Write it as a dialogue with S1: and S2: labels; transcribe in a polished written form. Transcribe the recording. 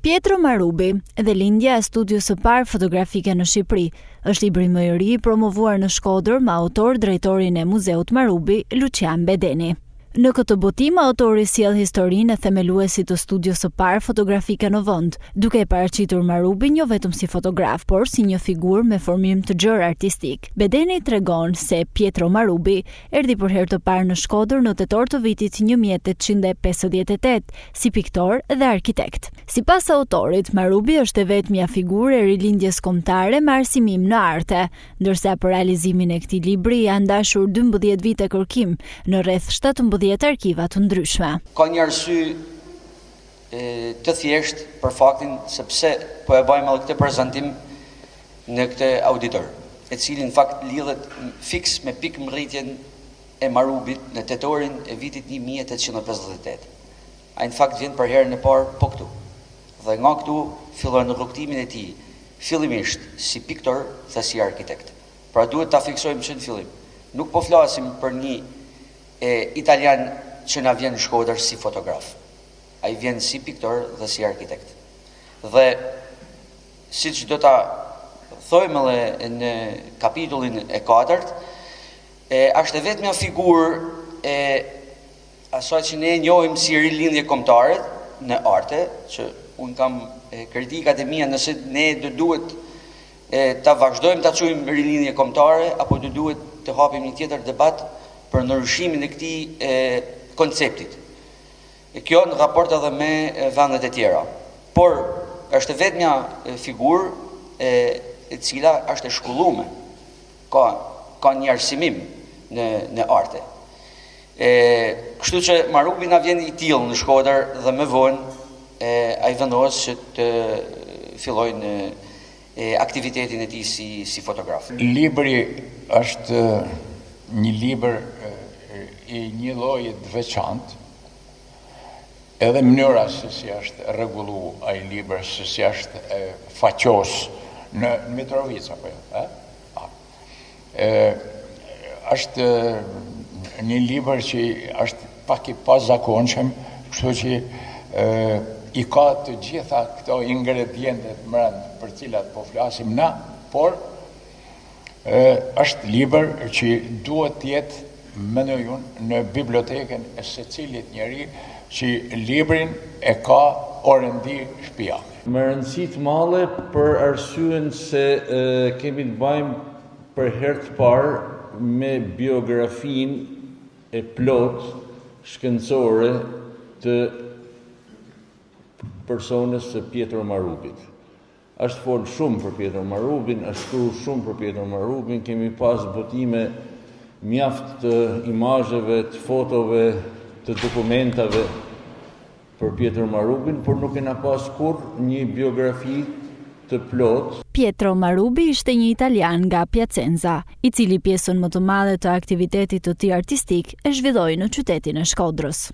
S1: Pietro Marubi dhe lindja e studios së parë fotografike në Shqipëri është libri më i ri promovuar në Shkodër me autor drejtorin e Muzeut Marubi, Lucian Bedeni. Në këtë botim, autori sjell historinë e themeluesit të studios së parë fotografike në vend, duke e paraqitur Marubin jo vetëm si fotograf, por si një figurë me formim të gjerë artistik. Bedeni tregon se Pietro Marubi erdhi për herë të parë në Shkodër në tetor të vitit 1858 si piktor dhe arkitekt. Sipas autorit, Marubi është e vetmja figurë e rilindjes kombëtare me arsimim në arte, ndërsa për realizimin e këtij libri janë dashur 12 vite kërkim në rreth 17 arkiva të ndryshme.
S2: Ka një arsye të thjesht për faktin sepse po e bëjmë edhe këtë prezantim në këtë auditor, e cili në fakt lidhet fiks me pikëmbërritjen e Marubit në tetorin e vitit 1858. Ai në fakt vjen për herën e parë po këtu. Dhe nga këtu fillon rrugtimin e tij, fillimisht si piktor dhe si arkitekt. Pra duhet ta fiksojmë që në fillim. Nuk po flasim për një italian që na vjen në Shkodër si fotograf. Ai vjen si piktor dhe si arkitekt. Dhe siç do ta thojmë edhe në kapitullin e 4, është e vetmja figurë e asaj që ne njohim si rilindje kombëtare në arte, që un kam kritikat e mia nëse ne do duhet ta vazhdojmë ta quajmë rilindje kombëtare apo do duhet të hapim një tjetër debat për ndryshimin e këtij konceptit. Kjo në raport edhe me vendet e tjera. Por është vetmja figurë e cila është e shkolluar. Ka një arsimim në arte. Kështu që Marubi na vjen i tillë në Shkodër dhe më vonë ai vendos që të fillojnë aktivitetin e tij si fotograf.
S3: Libri është një libër i një lloji të veçantë, edhe mënyra se si është rregullu ai libër, se si është faqos në Mitrovica apo jo, është një libër që është pak i pazakonshëm, kështu që i ka të gjitha këto ingredientet brenda për cilat po flasim na, por është libër që duhet të jetë, mendoj unë, në bibliotekën e secilit njeri që librin e ka orendi shtëpia.
S4: Me rëndësi të madhe për arsyen se kemi të bëjmë për herë të parë me biografinë e plot shkencore të personës së Pietro Marubit. Është folë shumë për Pietro Marubin, është shkruar shumë për Pietro Marubin, kemi pas botime mjaft të imazheve, të fotove, të dokumentave për Pietro Marubin, por nuk kena pas kurrë një biografi të plot.
S1: Pietro Marubi ishte një italian nga Piacenza, i cili pjesën më të madhe të aktivitetit të tij artistik e zhvilloi në qytetin e Shkodrës.